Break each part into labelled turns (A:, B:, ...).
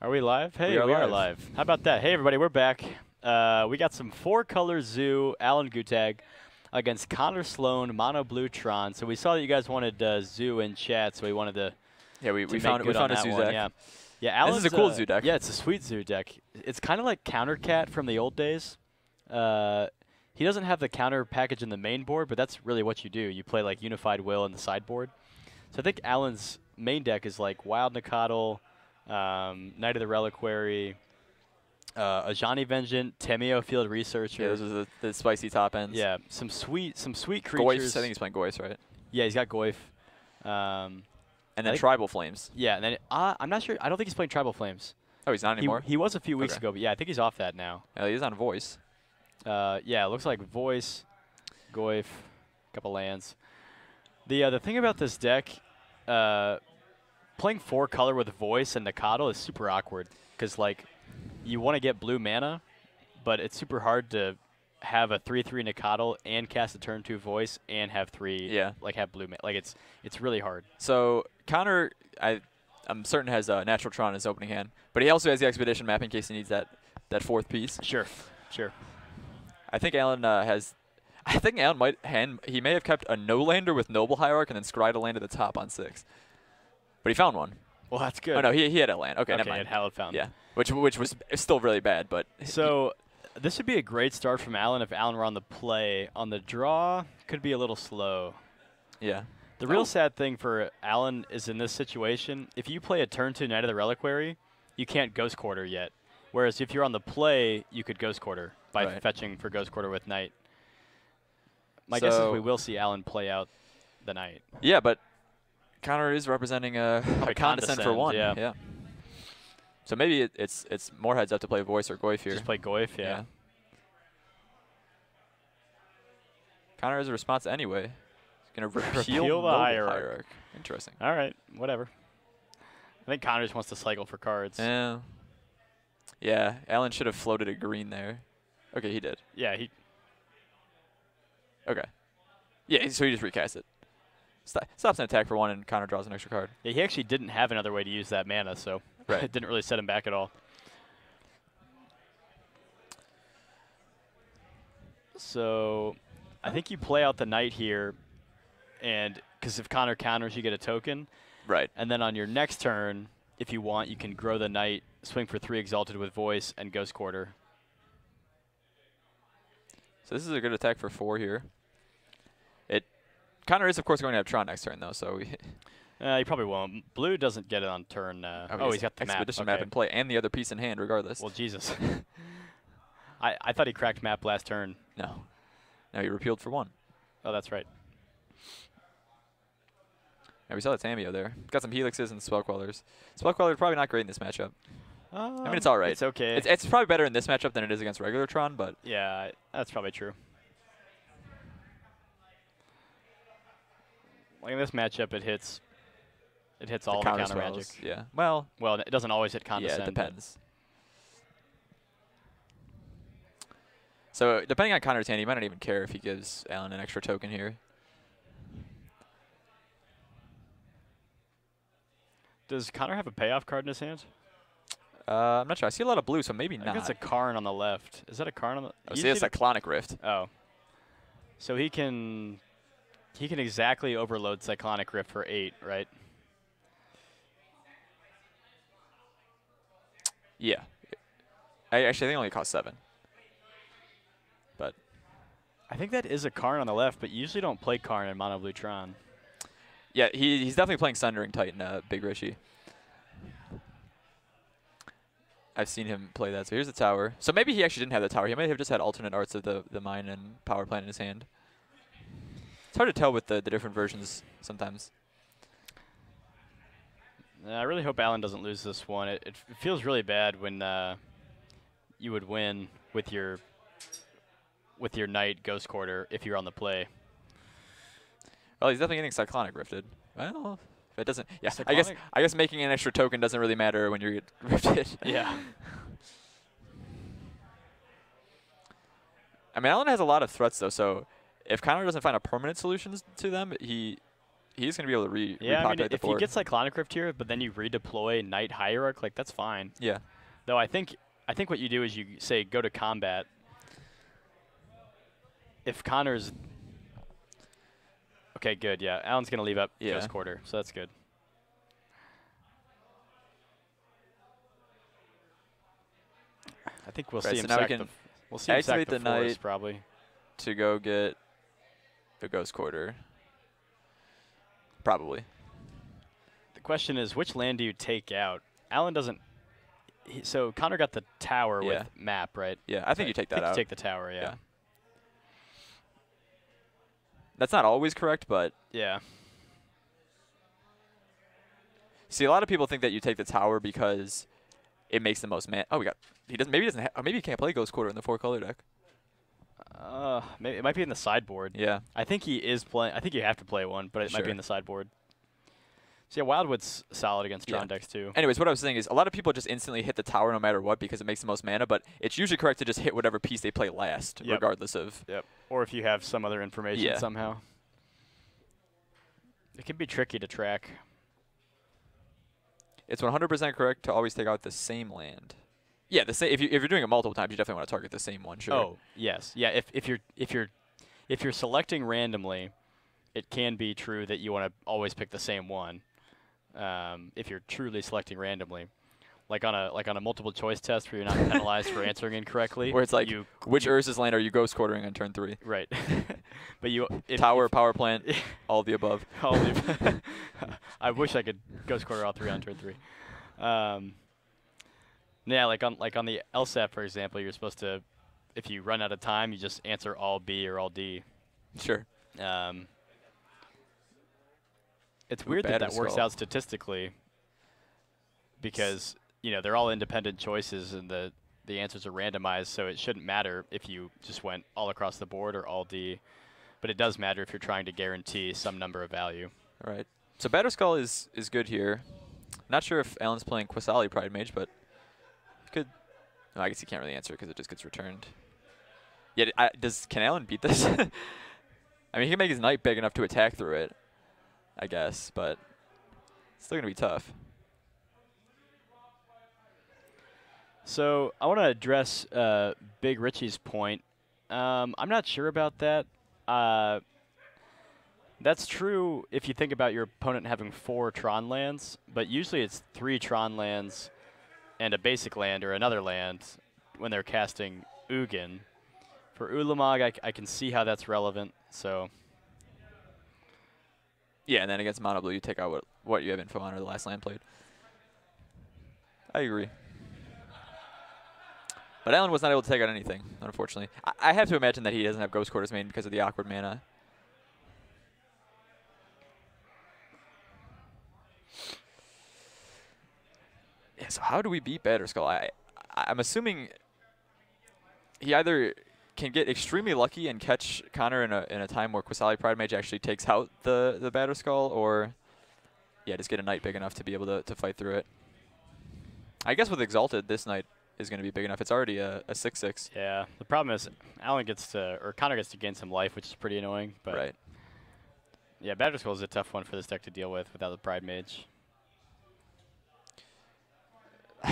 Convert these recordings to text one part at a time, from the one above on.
A: Are we live? Hey, we are live. How about that? Hey, everybody, we're back. We got some four-color Zoo, Alan Guttag, against Connor Sloan, Mono Blue Tron. So we saw that you guys wanted Zoo in chat, so we wanted to.
B: Yeah, we found a Zoo deck.
A: Yeah, yeah. Alan's,
B: this is a cool Zoo deck.
A: Yeah, it's a sweet Zoo deck. It's kind of like Counter Cat from the old days. He doesn't have the counter package in the main board, but that's really what you do. You play like Unified Will in the sideboard. So I think Alan's main deck is like Wild Nicodle, Knight of the Reliquary, Ajani Vengeant, Temeo Field Researcher.
B: Yeah, those are the spicy top ends.
A: Yeah, some sweet creatures.
B: Goyfs, I think he's playing Goyfs, right?
A: Yeah, he's got Goyf.
B: And then Tribal Flames.
A: Yeah, and then I'm not sure. I don't think he's playing Tribal Flames.
B: Oh, he's not anymore?
A: He was a few weeks ago, but yeah, I think he's off that now.
B: He's on Voice.
A: Yeah, it looks like Voice, Goyf, couple lands. The thing about this deck, playing 4-color with Voice and Nicodle is super awkward because like you want to get blue mana, but it's super hard to have a 3/3 Nicodle and cast a turn 2 Voice and have 3 have blue mana. Like it's really hard.
B: So Connor, I'm certain has Natural Tron in his opening hand, but he also has the Expedition map in case he needs that fourth piece.
A: Sure.
B: I think Alan has. I think Alan he may have kept a no-lander with Noble Hierarch and then scryed a land at the top on 6. But he found one.
A: Well, that's good.
B: Oh, no, he had a land. Okay, never mind.
A: He had Hallowed Fountain.
B: Yeah, which was still really bad. But
A: so this would be a great start from Alan if Alan were on the play. On the draw, could be a little slow.
B: Yeah.
A: The real sad thing for Alan is in this situation, if you play a turn 2 Knight of the Reliquary, you can't Ghost Quarter yet. Whereas if you're on the play, you could Ghost Quarter by fetching for Ghost Quarter with Knight. My guess is we will see Alan play out the Knight.
B: Yeah, but Connor is representing a Condescend for 1. Yeah. So maybe it's more heads up to play Voice or Goyf here.
A: Just play Goyf, yeah.
B: Connor has a response anyway. He's going to repeal
A: the Hierarch.
B: Interesting.
A: All right, whatever. I think Connor just wants to cycle for cards.
B: Yeah. Yeah, Alan should have floated a green there. Okay, he did.
A: Yeah, he...
B: Okay. Yeah, so he just recast it. Stops an attack for 1, and Connor draws an extra card.
A: Yeah, he actually didn't have another way to use that mana, so it didn't really set him back at all. So I think you play out the Knight here, and because if Connor counters, you get a token.
B: Right.
A: And then on your next turn, if you want, you can grow the Knight, swing for 3 Exalted with Voice, and Ghost Quarter.
B: So this is a good attack for 4 here. Connor is, of course, going to have Tron next turn, though, so
A: he probably won't. Blue doesn't get it on turn. He's got the
B: Expedition
A: map.
B: map in play and the other piece in hand, regardless.
A: Well, Jesus. I thought he cracked map last turn.
B: No. No, he repealed for 1.
A: Oh, that's right.
B: Yeah, we saw the Tameo there. Got some Helixes and Spellquellers. Spellqueller probably not great in this matchup. I mean, it's all right.
A: It's okay.
B: It's probably better in this matchup than it is against regular Tron, but...
A: Yeah, that's probably true. Like in this matchup, it hits all the counter magic.
B: Yeah. Well,
A: it doesn't always hit Condescend.
B: Yeah, it depends. So depending on Connor's hand, he might not even care if he gives Alan an extra token here.
A: Does Connor have a payoff card in his hand?
B: I'm not sure. I see a lot of blue, so maybe not.
A: I think it's a Karn on the left. Is that a Karn on the?
B: Oh, see, it's a Cyclonic Rift.
A: Oh. So he can exactly overload Cyclonic Rift for 8, right?
B: Yeah. I think it only costs 7. But
A: I think that is a Karn on the left, but you usually don't play Karn in Mono Blue Tron.
B: Yeah, he's definitely playing Sundering Titan, Big Richie. I've seen him play that. So here's the tower. So maybe he actually didn't have the tower. He might have just had alternate arts of the mine and power plant in his hand. It's hard to tell with the different versions sometimes.
A: I really hope Alan doesn't lose this one. It feels really bad when you would win with your Knight Ghost Quarter if you're on the play.
B: Well, he's definitely getting Cyclonic Rifted. Well, if it doesn't, yeah. I guess making an extra token doesn't really matter when you get rifted.
A: Yeah.
B: I mean, Alan has a lot of threats though, so if Connor doesn't find a permanent solution to them, he he's going to be able to
A: yeah, I mean,
B: repopulate the
A: if he
B: board.
A: gets Cyclonic Rift here, but then you redeploy Knight Hierarch, like that's fine.
B: Yeah.
A: Though I think what you do is you say go to combat. If Connor's okay, good. Yeah, Alan's going to leave up Ghost Quarter, so that's good. I think we'll see him sack the. We'll see him sack the forest probably.
B: To go get the Ghost Quarter. Probably.
A: The question is, which land do you take out? Alan doesn't. So Connor got the tower with map, right?
B: Yeah, I think you take that out.
A: You take the tower, yeah.
B: That's not always correct, but
A: yeah.
B: See, a lot of people think that you take the tower because it makes the most mana. Oh, he doesn't. Maybe he doesn't. Maybe he can't play Ghost Quarter in the 4-color deck.
A: Maybe it might be in the sideboard.
B: Yeah.
A: I think he is playing. I think you have to play one, but it might be in the sideboard. So yeah, Wildwood's solid against Tron decks too.
B: Anyways, what I was saying is a lot of people just instantly hit the tower no matter what because it makes the most mana, but it's usually correct to just hit whatever piece they play last, regardless of.
A: Yep. Or if you have some other information somehow. It can be tricky to track.
B: It's 100% correct to always take out the same land. Yeah, the same. If you're doing it multiple times, you definitely want to target the same one. Sure.
A: Oh yes, yeah. If you're selecting randomly, it can be true that you want to always pick the same one. If you're truly selecting randomly, like on a multiple choice test where you're not penalized for answering incorrectly.
B: Where it's like, which Urza's land are you Ghost Quartering on turn 3?
A: Right. But
B: tower, power plant, all the above.
A: All the I wish I could Ghost Quarter all 3 on turn 3. Yeah, like on the LSAT, for example, you're supposed to, if you run out of time, you just answer all B or all D.
B: Sure.
A: It's weird that works out statistically because, they're all independent choices and the answers are randomized, so it shouldn't matter if you just went all across the board or all D. But it does matter if you're trying to guarantee some number of value.
B: All right. So Batterskull is good here. Not sure if Alan's playing Qasali Pride Mage, but could. No, I guess he can't really answer because it just gets returned. Yeah, can Alan beat this? I mean, he can make his Knight big enough to attack through it, I guess, but it's still going to be tough.
A: So I want to address Big Richie's point. I'm not sure about that. That's true if you think about your opponent having 4 Tron lands, but usually it's 3 Tron lands and a basic land or another land when they're casting Ugin. For Ulamog, I can see how that's relevant. So
B: yeah, and then against Mono Blue, you take out what you have info on or the last land played. I agree. But Alan was not able to take out anything, unfortunately. I have to imagine that he doesn't have Ghost Quarters main because of the awkward mana. Yeah, so how do we beat Batterskull? I'm assuming he either can get extremely lucky and catch Connor in a time where Qasali Pride Mage actually takes out the Batterskull, or just get a Knight big enough to be able to fight through it. I guess with Exalted, this Knight is going to be big enough. It's already a 6/6.
A: Yeah, the problem is Connor gets to gain some life, which is pretty annoying. But
B: right.
A: Yeah, Batterskull is a tough one for this deck to deal with without the Pride Mage.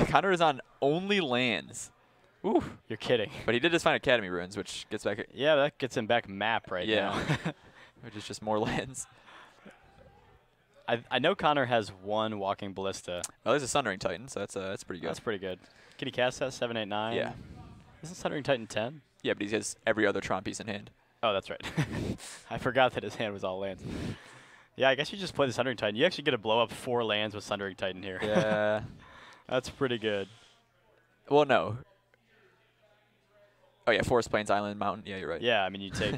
B: Connor is on only lands. Ooh.
A: You're kidding.
B: But he did just find Academy Ruins, which gets back.
A: Yeah, that gets him back map right now.
B: Which is just more lands.
A: I know Connor has 1 Walking Ballista.
B: Well, there's a Sundering Titan, so that's pretty good.
A: That's pretty good. Can he cast that 7, 8, 9?
B: Yeah.
A: Isn't Sundering Titan 10?
B: Yeah, but he has every other Tron piece in hand.
A: Oh, that's right. I forgot that his hand was all lands. Yeah, I guess you just play the Sundering Titan. You actually get to blow up 4 lands with Sundering Titan here.
B: Yeah.
A: That's pretty good.
B: Well, no. Oh, yeah, Forest Plains, Island, Mountain. Yeah, you're right.
A: Yeah, I mean, you take...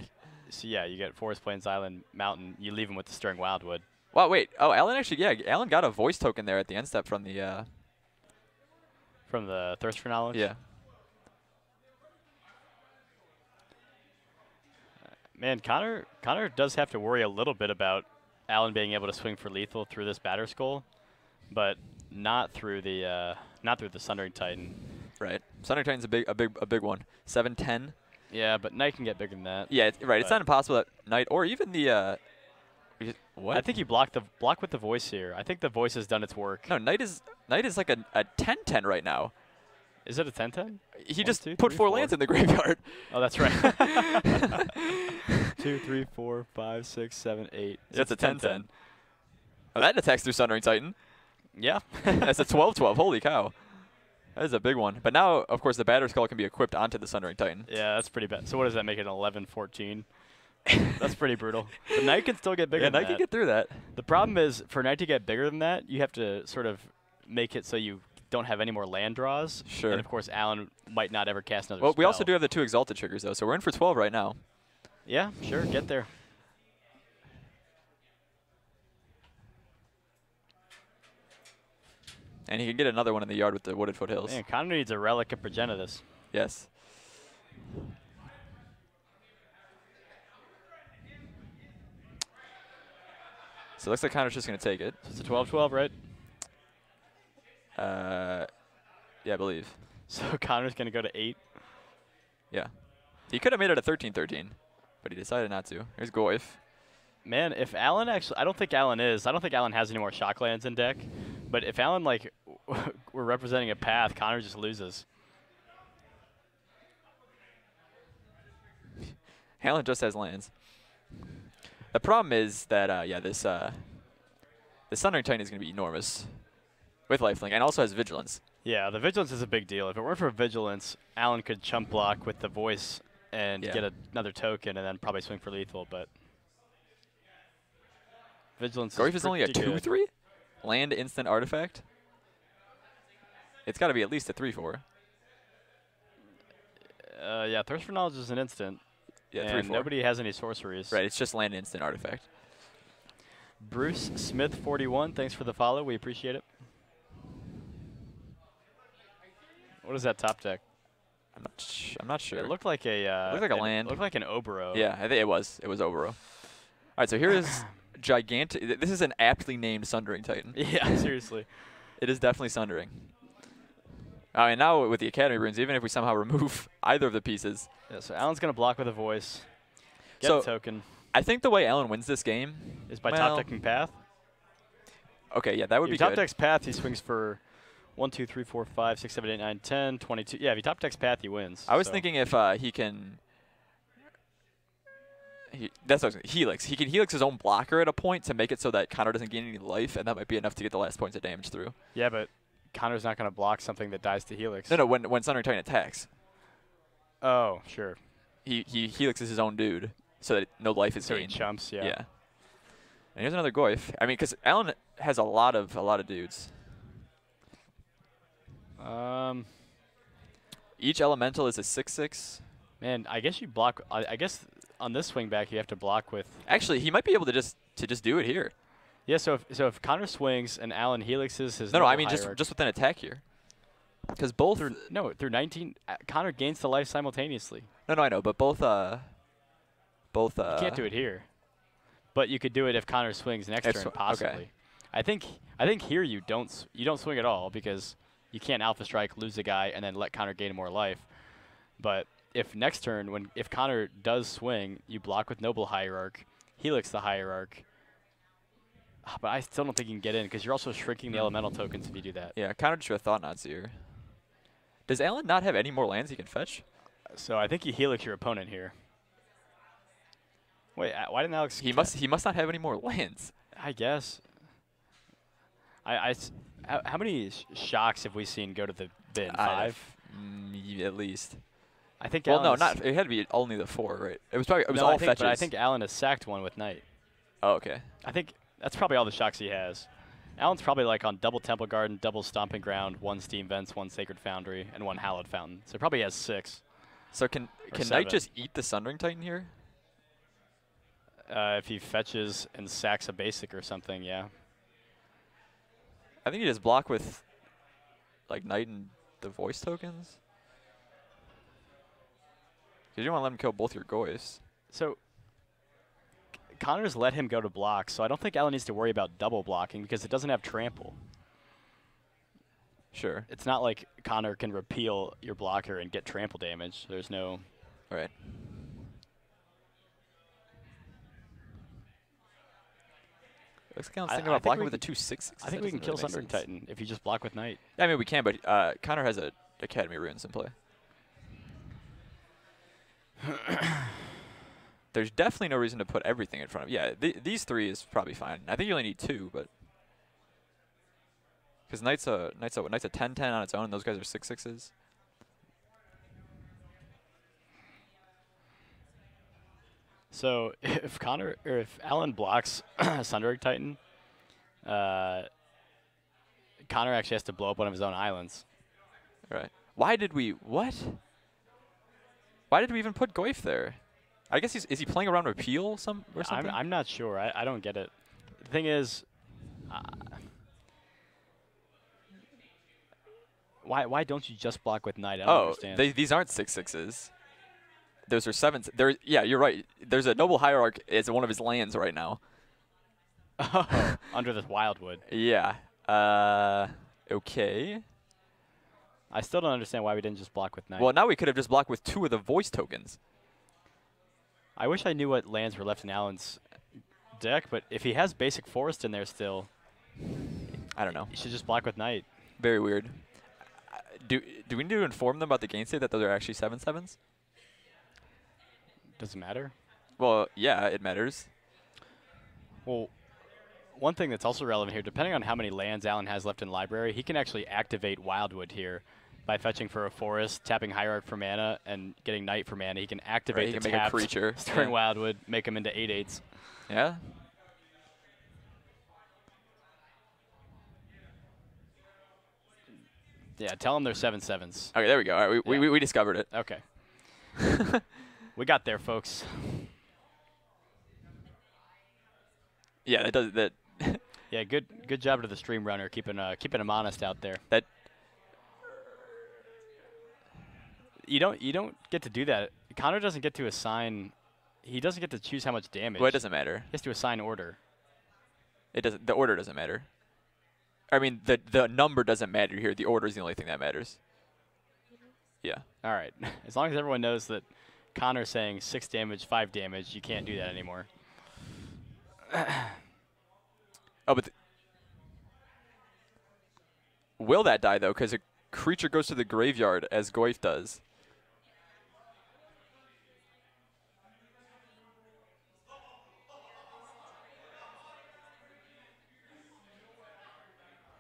A: so, yeah, you get Forest Plains, Island, Mountain. You leave him with the Stirring Wildwood.
B: Wow, wait. Oh, Alan actually... Yeah, Alan got a voice token there at the end step from the...
A: From the Thirst for Knowledge?
B: Yeah.
A: Man, Connor does have to worry a little bit about Alan being able to swing for lethal through this Batterskull, but not through the Sundering Titan.
B: Right. Sundering Titan's a big one. 7/10.
A: Yeah, but Knight can get bigger than that.
B: Yeah, right. It's not impossible that Knight or even the What?
A: I think you block with the voice here. I think the voice has done its work.
B: No, knight is like a 10-10 right now.
A: Is it a 10-10?
B: He
A: 1,
B: just
A: 2,
B: put
A: 3,
B: 4
A: 4
B: lands in the graveyard.
A: Oh, that's right. 2, 3, 4, 5, 6, 7, 8.
B: That's a 10-10. Oh, that attacks through Sundering Titan.
A: Yeah.
B: That's a 12-12. Holy cow. That is a big one. But now, of course, the Batter Skull can be equipped onto the Sundering Titan.
A: Yeah, that's pretty bad. So what does that make it, an 11-14? That's pretty brutal. The knight can still get bigger than that.
B: Yeah, knight can get through that.
A: The problem is, for knight to get bigger than that, you have to sort of make it so you don't have any more land draws.
B: Sure.
A: And, of course, Alan might not ever cast another
B: Well, we also
A: spell.
B: do have the 2 Exalted triggers, though, so we're in for 12 right now.
A: Yeah, sure. Get there.
B: And he can get another one in the yard with the Wooded Foothills.
A: Man, Connor needs a Relic of Progenitus.
B: Yes. So it looks like Connor's just going to take it.
A: So it's a 12-12, right?
B: Yeah, I believe.
A: So Connor's going to go to 8.
B: Yeah. He could have made it a 13-13, but he decided not to. Here's Goyf.
A: Man, if Alan actually, I don't think Alan has any more shock lands in deck. But if Alan, like, were representing a path, Connor just loses.
B: Alan just has lands. The problem is that, yeah, this Sundering Titan is going to be enormous with lifelink, and also has Vigilance.
A: Yeah, the Vigilance is a big deal. If it weren't for Vigilance, Alan could chump block with the voice and get another token and then probably swing for lethal, but Vigilance
B: Goyf is only a 2/3? Land instant artifact? It's got to be at least a 3/4.
A: Yeah, Thirst for Knowledge is an instant.
B: Yeah,
A: and
B: 3/4.
A: nobody has any sorceries.
B: Right, it's just land instant artifact.
A: Bruce Smith 41, thanks for the follow. We appreciate it. What is that top deck?
B: I'm not sure.
A: It looked like a
B: looked like a land.
A: It looked like an Obero.
B: Yeah, I think it was. It was Obero. All right, so here is gigantic. This is an aptly named Sundering Titan.
A: Yeah, seriously.
B: It is definitely Sundering. I mean, now with the Academy runes, even if we somehow remove either of the pieces.
A: Yeah, so Alan's going to block with a voice. Get
B: So
A: a token.
B: I think the way Alan wins this game
A: Is by
B: well,
A: top decking path.
B: Okay, yeah, that would
A: If
B: be
A: he top
B: good.
A: decks path, he swings for 1, 2, 3, 4, 5, 6, 7, 8, 9, 10, 22. Yeah, if he top decks path, he wins.
B: I was
A: so.
B: thinking if he can. That's what I was Helix. He can Helix his own blocker at a point to make it so that Connor doesn't gain any life, and that might be enough to get the last points of damage through.
A: Yeah, but Connor's not going to block something that dies to Helix.
B: No, when Sundering Titan attacks,
A: Oh, sure.
B: he Helixes his own dude so that no life is
A: So he
B: gained.
A: chumps, yeah.
B: Yeah. And here's another Goyf. I mean, because Alan has a lot of dudes. Each elemental is a 6/6.
A: Man, I guess you block. I guess on this swing back, you have to block with.
B: Actually, he might be able to just do it here.
A: Yeah, so if Connor swings and Alan helixes his.
B: No, I mean
A: hierarchy,
B: just with an attack here. Because both.
A: through 19, Connor gains the life simultaneously.
B: No, I know, but both.
A: You can't do it here, but you could do it if Connor swings next turn, possibly.
B: Okay.
A: I think here you don't swing at all because you can't alpha strike, lose a guy, and then let Connor gain more life. But if next turn, if Connor does swing, you block with Noble Hierarch, helix the Hierarch. But I still don't think you can get in because you're also shrinking the elemental tokens if you do that.
B: Yeah, Connor just thought not here. Does Alan not have any more lands he can fetch?
A: So I think you helix your opponent here. Wait, why didn't Alex?
B: He must not have any more lands.
A: I guess. How many shocks have we seen go to the bin? 5?
B: At least.
A: I think.
B: Well, no,
A: Alan's-
B: not. It had to be only the 4, right? It was
A: no,
B: all
A: I think,
B: fetches.
A: but I think Alan has sacked one with Knight.
B: Oh, okay.
A: I think that's probably all the shocks he has. Alan's probably like on double Temple Garden, double Stomping Ground, 1 Steam Vents, 1 Sacred Foundry, and 1 Hallowed Fountain. So he probably has 6.
B: So can
A: 7.
B: Knight just eat the Sundering Titan here?
A: If he fetches and sacks a basic or something, yeah.
B: I think he just block with like Knight and the voice tokens. Because you don't want to let him kill both your Goyfs.
A: So Connor's let him go to block, so I don't think Alan needs to worry about double blocking because it doesn't have trample.
B: Sure.
A: It's not like Connor can repeal your blocker and get trample damage. There's no...
B: All right. Looks like Alan's thinking about blocking with a 2/6.
A: I think we can kill Sundering Titan if you just block with Knight.
B: Yeah, I mean, we can, but Connor has a Academy Ruins in play. There's definitely no reason to put everything in front of. Yeah, these 3 is probably fine. I think you only need 2, but because Knight's a 10/10 on its own, and those guys are 6/6s.
A: So if Alan blocks Sundering Titan, Connor actually has to blow up one of his own islands.
B: Right. Why did we even put Goyf there? I guess is he playing around Repeal or something?
A: I'm not sure. I don't get it. The thing is, why don't you just block with Knight? I don't understand.
B: These aren't 6/6s. Those are 7s. Yeah, you're right. There's a Noble Hierarch as one of his lands right now.
A: Oh, under the Wildwood.
B: Yeah. Okay.
A: I still don't understand why we didn't just block with Knight.
B: Well, now we could have just blocked with 2 of the voice tokens.
A: I wish I knew what lands were left in Alan's deck, but if he has basic forest in there still,
B: I don't know.
A: You should just block with Knight.
B: Very weird. Do we need to inform them about the game state that those are actually 7/7s?
A: Does it matter?
B: Well, yeah, it matters.
A: Well, one thing that's also relevant here, depending on how many lands Alan has left in library, he can actually activate Wildwood here by fetching for a forest, tapping Hierarch for mana, and getting Knight for mana. He can activate the
B: make a creature.
A: Stirring Wildwood, make him into 8/8s.
B: Yeah.
A: Yeah, tell him they're 7/7s.
B: Okay, there we go. All right, we discovered it.
A: Okay. We got there, folks.
B: Yeah, that does that.
A: Yeah, good job to the stream runner, keeping him honest out there.
B: That
A: you don't get to do that. Connor doesn't get to assign. He doesn't get to choose how much damage.
B: Well, it doesn't matter.
A: He has to assign order.
B: It doesn't. The order doesn't matter. I mean, the number doesn't matter here. The order is the only thing that matters. Yeah.
A: All right. As long as everyone knows that Connor's saying 6 damage, 5 damage, you can't do that anymore.
B: Oh, but will that die though? Because a creature goes to the graveyard as Goyf does.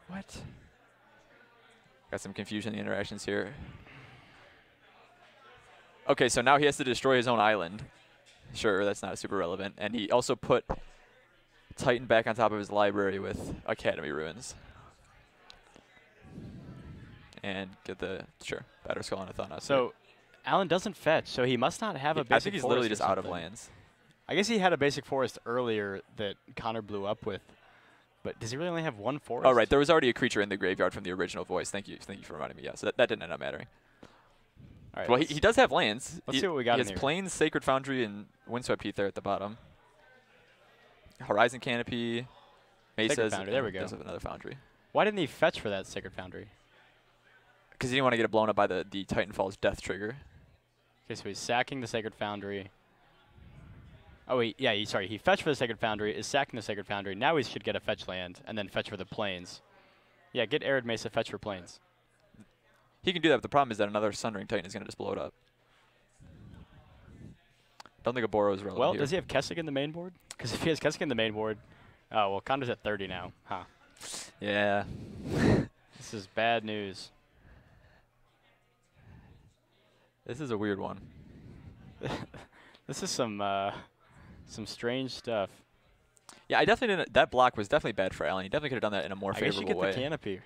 B: What? Got some confusion in the interactions here. Okay, so now he has to destroy his own island. Sure, that's not super relevant. And he also put Titan back on top of his library with Academy Ruins. And get the, sure, Batter Skull and a Thanatos.
A: So, Alan doesn't fetch, so he must not have a basic forest.
B: I think he's literally just out of lands.
A: I guess he had a basic forest earlier that Connor blew up with. But does he really only have 1 forest?
B: Oh, right. There was already a creature in the graveyard from the original voice. Thank you for reminding me. Yeah, so that didn't end up mattering.
A: All right,
B: well, he does have lands.
A: Let's see what we got in
B: He
A: here.
B: has Plains, Sacred Foundry, and Windswept Heath there at the bottom. Horizon Canopy, Mesas.
A: Sacred Foundry, there we go.
B: There's another Foundry.
A: Why didn't he fetch for that Sacred Foundry?
B: Because he didn't want to get it blown up by the Titanfall's death trigger.
A: Okay, so he's sacking the Sacred Foundry. Oh, wait, yeah, he fetched for the Sacred Foundry, is sacking the Sacred Foundry. Now he should get a fetch land, and then fetch for the Plains. Yeah, get Arid Mesa, fetch for Plains.
B: He can do that, but the problem is that another Sundering Titan is going to just blow it up. Don't think a Boro is relevant
A: Well,
B: here.
A: does he have Kessig in the main board? Because if he has Kessig in the main board, oh, well, Connor's at 30 now. Huh.
B: Yeah.
A: This is bad news.
B: This is a weird one.
A: This is some strange stuff.
B: Yeah, I definitely didn't. That block was definitely bad for Alan. He definitely could have done that in a more
A: I guess
B: favorable
A: you get
B: way.
A: the Canopy.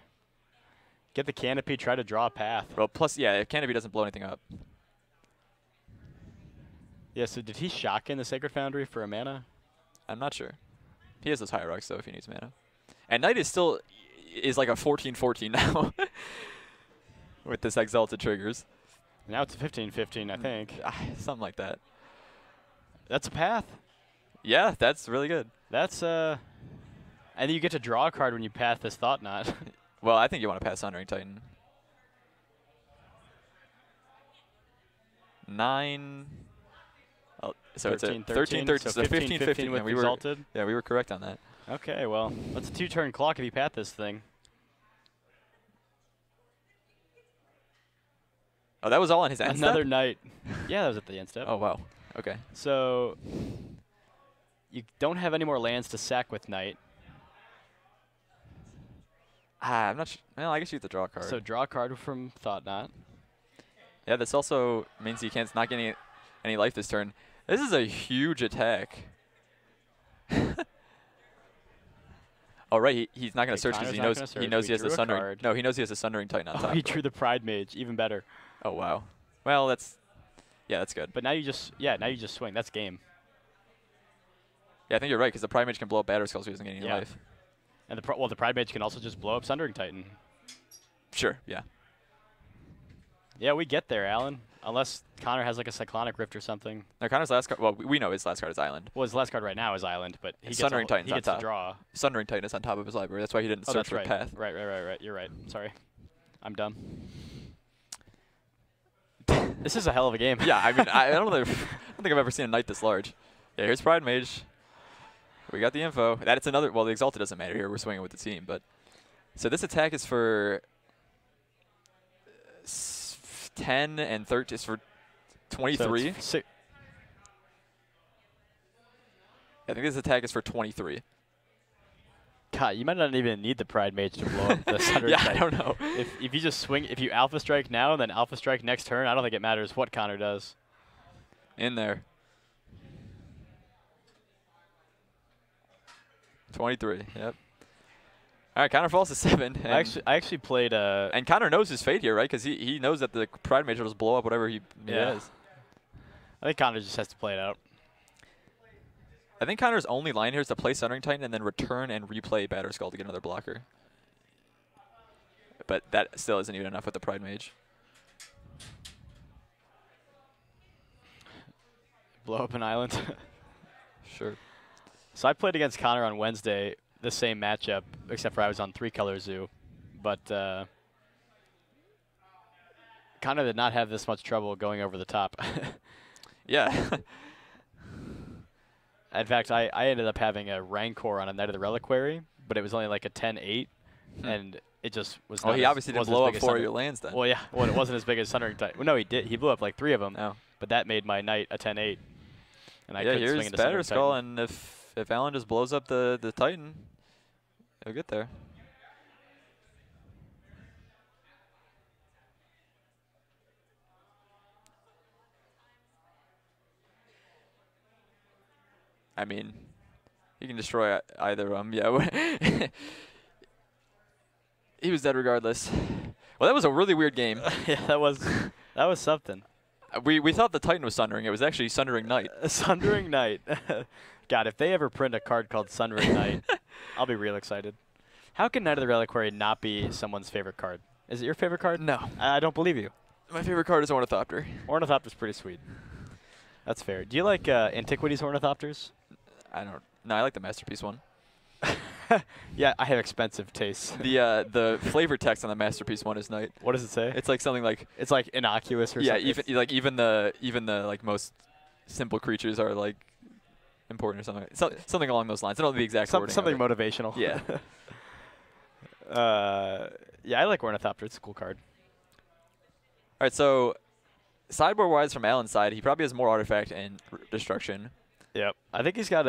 A: Get the Canopy, try to draw a path.
B: Well, plus, yeah, if Canopy doesn't blow anything up.
A: Yeah, so did he shock in the Sacred Foundry for a mana?
B: I'm not sure. He has those Hierarchs, though, if he needs mana. And Knight is still like a 14/14 now with this Exalted triggers.
A: Now it's a 15/15, I think.
B: Something like that.
A: That's a path.
B: Yeah, that's really good.
A: That's and then you get to draw a card when you path this Thought Knot.
B: Well, I think you want to pass Sundering Titan. 9. Oh, so
A: 13,
B: it's a 13/13.
A: so
B: So 15/15.
A: 15/15 with
B: We
A: Exalted.
B: were correct on that.
A: Okay, well, that's a 2-turn clock if you pat this thing.
B: Oh, that was all on his end
A: Another
B: step?
A: knight. Yeah, that was at the end step.
B: Oh, wow. Okay.
A: So you don't have any more lands to sack with knight.
B: I'm not sure. Well, I guess you have to draw a card.
A: So draw a card from Thought Knot.
B: Yeah, this also means you can't not get any life this turn. This is a huge attack. Oh, right. He's not going to search because he knows he has the Sundering.
A: Card.
B: No, he knows he has a Sundering Titan on top.
A: Oh, he drew the Pride Mage. Even better.
B: Oh, wow. Well, that's good.
A: But now you just swing. That's game.
B: Yeah, I think you're right because the Pride Mage can blow up Batterskull so he doesn't get any life.
A: And the Pride Mage can also just blow up Sundering Titan.
B: Sure. Yeah.
A: Yeah, we get there, Alan. Unless Connor has like a Cyclonic Rift or something.
B: Now, Connor's last card. Well, we know his last card is Island.
A: Well, his last card right now is Island, but he
B: Sundering Titan's
A: he gets
B: on
A: to
B: top.
A: draw.
B: Sundering Titan is on top of his library. That's why he didn't search for
A: right.
B: Path.
A: Right. You're right. Sorry. I'm dumb. This is a hell of a game.
B: Yeah, I mean, I don't think I've ever seen a knight this large. Yeah, here's Pride Mage. We got the info. That's another. Well, the Exalted doesn't matter here. We're swinging with the team, but so this attack is for 10 and 13. It's for 23.
A: So
B: I think this attack is for 23.
A: God, you might not even need the Pride Mage to blow up the Sundering Titan.
B: I don't know.
A: If you just swing, if you Alpha Strike now and then Alpha Strike next turn, I don't think it matters what Connor does.
B: In there. 23. Yep. All right, Connor falls to 7.
A: I actually played
B: and Connor knows his fate here, right? Because he knows that the Pride Mage will just blow up whatever he has.
A: I think Connor just has to play it out.
B: I think Connor's only line here is to play Sundering Titan and then return and replay Batterskull to get another blocker. But that still isn't even enough with the Pride Mage.
A: Blow up an island.
B: Sure.
A: So I played against Connor on Wednesday, the same matchup, except for I was on 3-color zoo. But Connor did not have this much trouble going over the top.
B: Yeah.
A: In fact, I ended up having a Rancor on a Knight of the Reliquary, but it was only like a 10-8, and it just was not
B: he obviously didn't blow up 4 of your lands then.
A: Well, yeah. Well, it wasn't as big as Sundering Titan. Well, no, he did. He blew up like 3 of them, but that made my Knight a 10-8. And I couldn't swing
B: here's
A: into
B: Batterskull, and if Alan just blows up the Titan, he'll get there. I mean, he can destroy either of them. Yeah. He was dead regardless. Well, that was a really weird game.
A: Yeah, that was something.
B: We thought the Titan was Sundering. It was actually Sundering Knight.
A: Sundering Knight. God, if they ever print a card called Sundering Knight, I'll be real excited. How can Knight of the Reliquary not be someone's favorite card? Is it your favorite card?
B: No.
A: I don't believe you.
B: My favorite card is Ornithopter.
A: Ornithopter's pretty sweet. That's fair. Do you like Antiquities Ornithopters?
B: No, I like the Masterpiece one.
A: Yeah, I have expensive tastes.
B: The flavor text on the Masterpiece one is Knight.
A: What does it say?
B: It's like something like
A: it's like innocuous or something.
B: Yeah, even the like most simple creatures are like important or something. Something along those lines. I don't know the exact wording.
A: Something motivational.
B: Yeah.
A: Yeah, I like Ornithopter. It's a cool card.
B: All right, so sideboard wise from Alan's side, he probably has more artifact and destruction.
A: Yep. I think he's got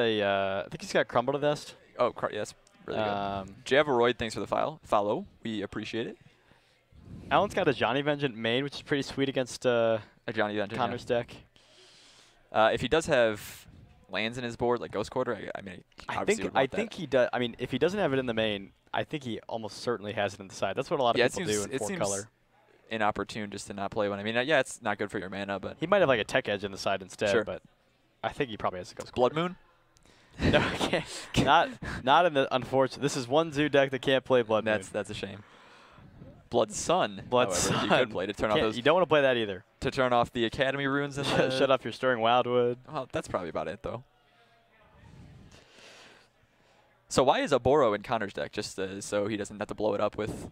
A: Crumble to Vest.
B: Oh, yes. Really good. Javaroid, thanks for the follow. We appreciate it.
A: Alan's got a Johnny Vengeance main, which is pretty sweet against
B: a Johnny Vengeance
A: Connor's deck.
B: If he does have lands in his board, like Ghost Quarter, I think
A: he does. I mean, if he doesn't have it in the main, I think he almost certainly has it in the side. That's what a lot of people do in 4-color.
B: Inopportune just to not play one. I mean, yeah, it's not good for your mana, but
A: he might have like a Tech Edge in the side instead.
B: Sure.
A: But I think he probably has a Ghost
B: Blood
A: Quarter.
B: Moon.
A: No, I can't. Not in the unfortunate. This is one zoo deck that can't play Blood Moon.
B: That's a shame. Blood Sun.
A: Blood
B: however,
A: Sun.
B: You could play to turn off those.
A: You don't want to play that either.
B: To turn off the Academy runes and
A: shut off your Stirring Wildwood.
B: Well, that's probably about it though. So why is a Boro in Connor's deck? Just so he doesn't have to blow it up with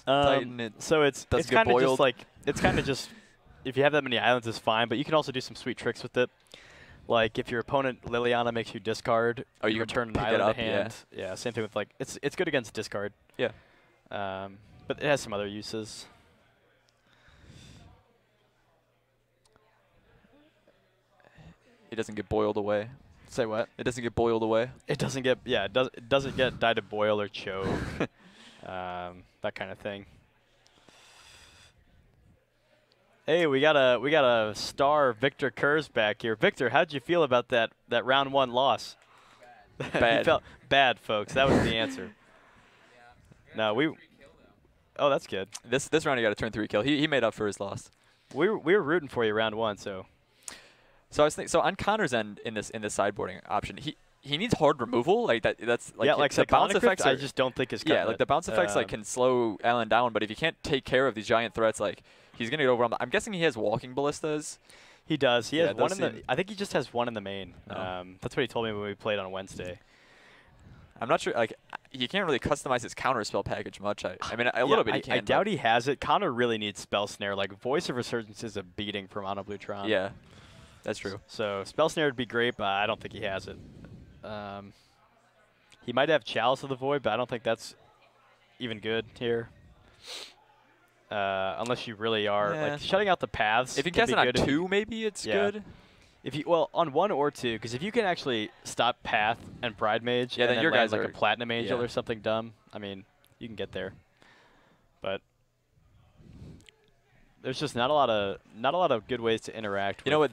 B: Titan.
A: So it's kind of just like if you have that many islands, it's fine. But you can also do some sweet tricks with it. Like if your opponent Liliana makes you discard,
B: Oh, you can
A: return an
B: pick it
A: island
B: up,
A: to hand. Yeah, same thing with like it's good against discard.
B: Yeah.
A: But it has some other uses.
B: It doesn't get boiled away.
A: Say what?
B: It doesn't get boiled away.
A: It doesn't get it doesn't get dyed to boil or choke. That kind of thing. Hey, we got a star Victor Kerrs back here. Victor, how'd you feel about that round 1 loss?
B: Bad.
A: You felt bad, folks. That was the answer. No, oh, that's good.
B: This round he got a turn 3 kill. He made up for his loss.
A: We were rooting for you round 1, so.
B: So I was thinking, so on Connor's end in this sideboarding option, he needs hard removal. Like that's like
A: yeah, like
B: the bounce effects.
A: I just don't think is
B: yeah, like the bounce effects like can slow Alan down. But if you can't take care of these giant threats, like he's gonna get overwhelmed. I'm guessing he has walking ballistas.
A: He does. He has one in the.
B: seem-
A: I think he just has one in the main.
B: Oh.
A: That's what he told me when we played on Wednesday.
B: I'm not sure. Like he can't really customize his counterspell package much. I mean a little bit he can.
A: I doubt he has it. Connor really needs Spell Snare. Like Voice of Resurgence is a beating for Mono Blue Tron.
B: Yeah, that's true.
A: So Spell Snare would be great, but I don't think he has it. He might have Chalice of the Void, but I don't think that's even good here. Unless you really are like shutting out the paths.
B: If you cast it on 2, maybe it's good.
A: If you on 1 or 2, because if you can actually stop Path and Pride Mage,
B: yeah,
A: and
B: then your
A: land
B: guys
A: like
B: are
A: a Platinum Angel or something dumb. I mean, you can get there, but there's just not a lot of good ways to interact.
B: You know what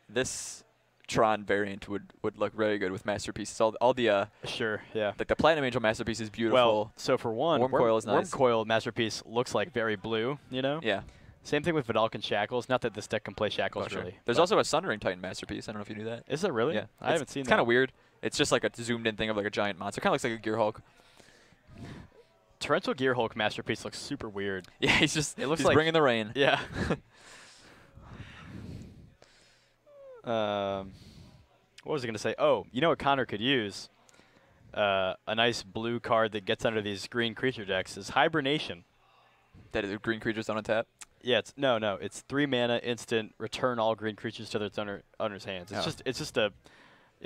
B: this Tron variant would look very good with masterpieces. All the
A: sure, yeah.
B: like the Platinum Angel masterpiece is beautiful.
A: Well, so for one,
B: Worm Coil is nice.
A: Worm Coil masterpiece looks like very blue. You know.
B: Yeah.
A: Same thing with Vidalcan Shackles. Not that this deck can play Shackles
B: Sure.
A: really.
B: There's also a Sundering Titan masterpiece. I don't know if you knew that.
A: Is it really?
B: Yeah.
A: I haven't seen that.
B: It's kind of weird. It's just like a zoomed in thing of like a giant monster. Kind of looks like a Gear Hulk.
A: Torrential Gear Hulk masterpiece looks super weird.
B: Yeah, he's
A: like
B: bringing the rain.
A: Yeah. What was I going to say? Oh, you know what Connor could use? A nice blue card that gets under these green creature decks is Hibernation.
B: That is green creatures don't untap?
A: Yeah, it's 3 mana instant, return all green creatures to their owner's hands. It's just a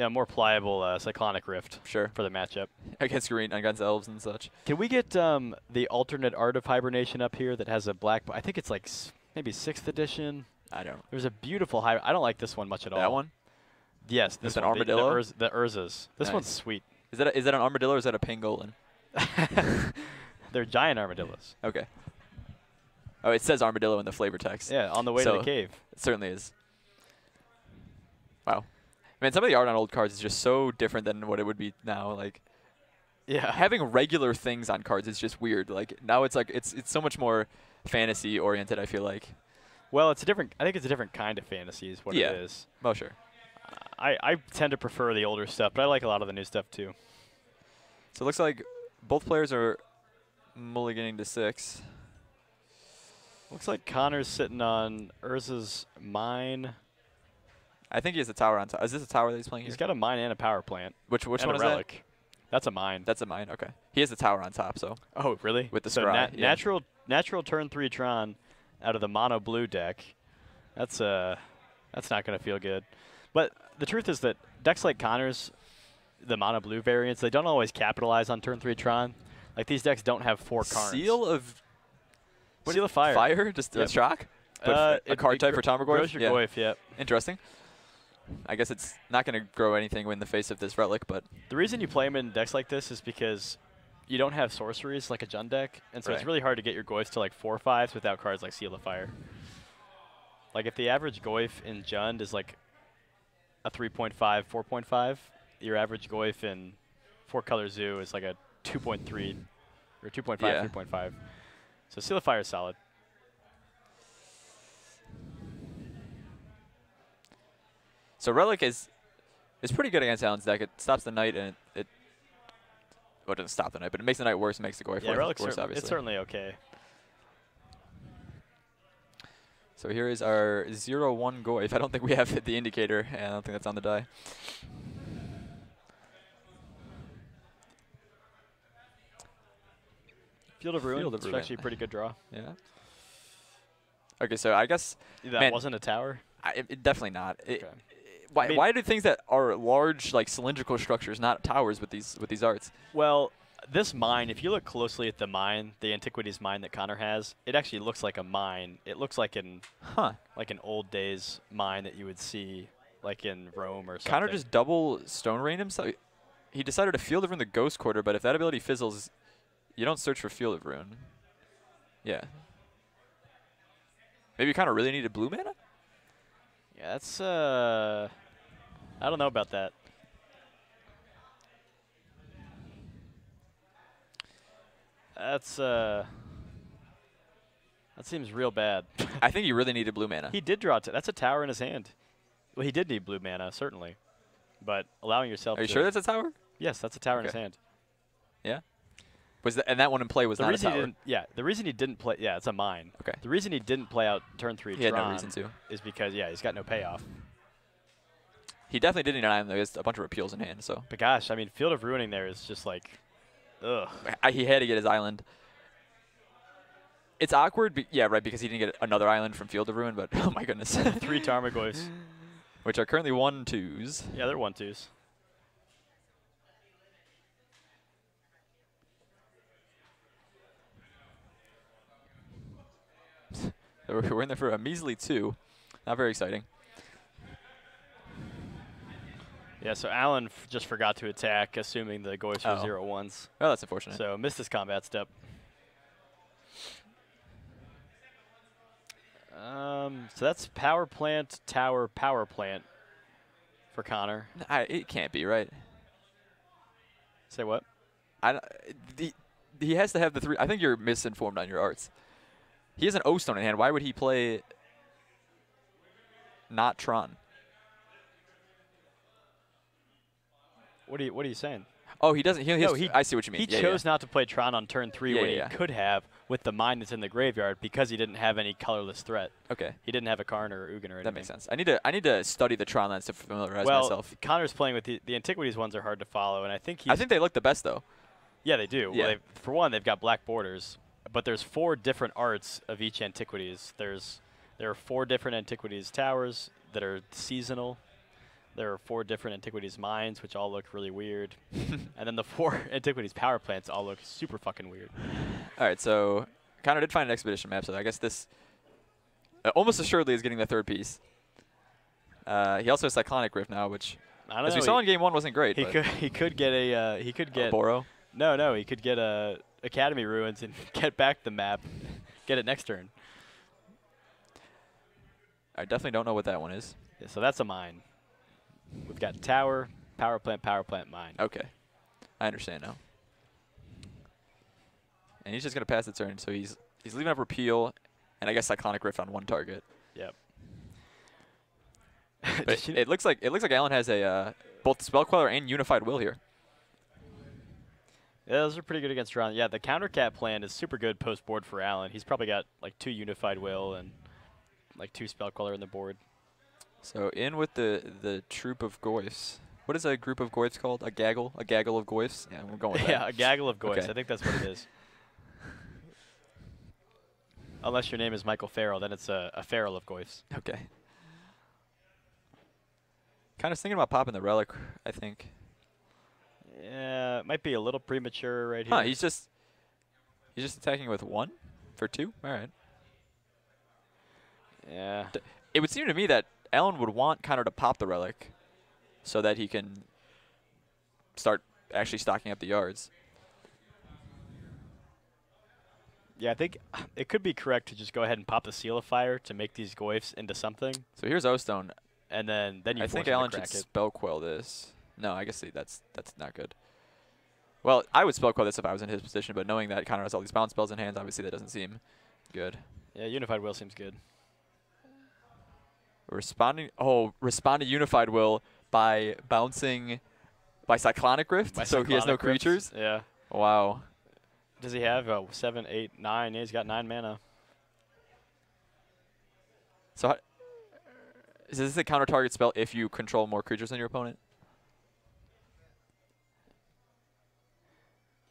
A: more pliable Cyclonic Rift for the matchup.
B: Against elves and such.
A: Can we get the alternate art of Hibernation up here that has a black? I think it's like maybe 6th edition.
B: I don't.
A: There's a beautiful I don't like this one much at all.
B: That one?
A: Yes, this
B: an
A: one,
B: armadillo.
A: The Urzas. This one's sweet.
B: Is that an armadillo or is that a pangolin?
A: They're giant armadillos.
B: Okay. Oh, it says armadillo in the flavor text.
A: Yeah, on the way to the cave.
B: It certainly is. Wow. Man, some of the art on old cards is just so different than what it would be now. Like,
A: yeah,
B: having regular things on cards is just weird. Like now it's like it's so much more fantasy oriented. I feel like.
A: Well, it's a different. I think it's a different kind of fantasy, is what it is.
B: Oh, sure.
A: I tend to prefer the older stuff, but I like a lot of the new stuff too.
B: So it looks like both players are mulliganing to 6.
A: Looks like Connor's sitting on Urza's mine.
B: I think he has a tower on top. Is this a tower that he's playing here?
A: He's got a mine and a power plant.
B: Which one
A: is relic. That's a mine.
B: That's a mine. Okay. He has a tower on top. So.
A: Oh, really?
B: With the scry.
A: Natural turn 3 Tron out of the mono blue deck. That's not going to feel good. But the truth is that decks like Connor's, the mono blue variants, they don't always capitalize on turn 3 Tron. Like these decks don't have 4 cards.
B: Seal of
A: Fire.
B: Fire? Just a shock? But a card type for Tarmogoyf?
A: Grows your Goyf, yep.
B: Interesting. I guess it's not going to grow anything in the face of this relic, but...
A: The reason you play them in decks like this is because you don't have sorceries like a Jund deck, and so it's really hard to get your Goyfs to like 4/5s without cards like Seal of Fire. Like if the average Goyf in Jund is like a 3.5, 4.5, your average Goyf in 4-color Zoo is like a 2.3 or 2.5, 3.5. So Seal of Fire is solid.
B: So Relic is pretty good against Alan's deck. It stops the Knight and it doesn't stop the Knight, but it makes the Knight worse and makes the Goyf worse, obviously.
A: It's certainly okay.
B: So here is our 0-1 Goyf. I don't think we have the indicator, and I don't think that's on the die.
A: Field of Ruin. It's actually a pretty good draw.
B: Yeah. Okay, so I guess
A: that wasn't a tower.
B: Definitely not.
A: Okay.
B: Why?
A: I mean,
B: why do things that are large, like cylindrical structures, not towers, with these arts?
A: well, this mine, if you look closely at the mine, the Antiquities mine that Connor has, it actually looks like a mine. It looks like an old days mine that you would see like in Rome or something.
B: Connor just double stone rained himself. He decided to Field of Rune the Ghost Quarter, but if that ability fizzles, you don't search for Field of Rune. Yeah. Maybe Connor really needed blue mana?
A: Yeah, that's I don't know about that. That's that seems real bad.
B: I think he really needed blue mana.
A: He did draw that's a tower in his hand. Well, he did need blue mana, certainly. But allowing yourself
B: Are you
A: to
B: sure that's a tower?
A: Yes, that's a tower in his hand.
B: Yeah. And that one in play was not a tower.
A: The reason he didn't play it's a mine.
B: Okay.
A: The reason he didn't play out turn 3
B: He had
A: Tron
B: no reason to.
A: is because he's got no payoff.
B: He definitely did need an island though. He has a bunch of repeals in hand, so.
A: But gosh, I mean, Field of Ruining there is just like, ugh.
B: He had to get his island. It's awkward, because he didn't get another island from Field of Ruin, but oh my goodness.
A: 3 Tarmogoyfs.
B: Which are currently 1/2s.
A: Yeah, they're 1/2s.
B: We're in there for a measly 2. Not very exciting.
A: Yeah, so Alan just forgot to attack, assuming the Goyfs were 0/1s.
B: Oh, that's unfortunate.
A: So missed his combat step. So that's power plant, tower, power plant for Connor.
B: It can't be, right?
A: Say what?
B: He has to have the 3. I think you're misinformed on your arts. He has an O-Stone in hand. Why would he play not Tron?
A: What are you saying?
B: Oh, he doesn't. I see what you mean.
A: He chose not to play Tron on turn 3 when he could have with the mine that's in the graveyard because he didn't have any colorless threat.
B: Okay.
A: He didn't have a Karn or Ugin or anything.
B: That makes sense. I need to study the Tron lands to familiarize myself.
A: Connor's playing with the Antiquities ones are hard to follow, and I think
B: they look the best though.
A: Yeah, they do.
B: Yeah.
A: Well, for one, they've got black borders, but there's 4 different arts of each Antiquities. There are 4 different Antiquities towers that are seasonal. There are 4 different Antiquities mines, which all look really weird. And then the 4 Antiquities power plants all look super fucking weird.
B: All right, so Connor did find an expedition map, so I guess this almost assuredly is getting the 3rd piece. He also has Cyclonic Rift now, which, as we saw in Game 1, wasn't great.
A: He could get
B: Boro?
A: No, he could get Academy Ruins and get back the map, get it next turn.
B: I definitely don't know what that one is.
A: Yeah, so that's a mine. We've got tower, power plant, mine.
B: Okay. I understand now. And he's just going to pass the turn, so he's leaving up Repeal, and I guess Cyclonic Rift on 1 target.
A: Yep.
B: But it looks like Alan has a both Spell Queller and Unified Will here.
A: Yeah, those are pretty good against Tron. Yeah, the countercat plan is super good post board for Alan. He's probably got like 2 Unified Will and like 2 Spell Queller in the board.
B: So in with the troop of Goyfs. What is a group of Goyfs called? A gaggle? A gaggle of Goyfs? Yeah, we're going with that.
A: Yeah, a gaggle of Goyfs.
B: Okay.
A: I think that's what it is. Unless your name is Michael Farrell, then it's a Farrell of Goyfs.
B: Okay. Kind of thinking about popping the Relic, I think.
A: Yeah, it might be a little premature right here.
B: Huh, he's just attacking with 1 for 2? All right.
A: Yeah.
B: It would seem to me that Alan would want Connor to pop the Relic so that he can start actually stocking up the yards.
A: Yeah, I think it could be correct to just go ahead and pop the Seal of Fire to make these Goyfs into something.
B: So here's O-Stone.
A: And then you
B: I think
A: force him to
B: Alan
A: crack
B: should
A: it.
B: Spell Quell this. No, I guess that's not good. Well, I would Spell Quell this if I was in his position, but knowing that Connor has all these bounce spells in hand, obviously that doesn't seem good.
A: Yeah, Unified Will seems good.
B: Respond to Unified Will by bouncing by Cyclonic Rift, so he has no creatures?
A: Yeah.
B: Wow.
A: Does he have 7, 8, 9? Yeah, he's got 9 mana.
B: So is this a counter target spell if you control more creatures than your opponent?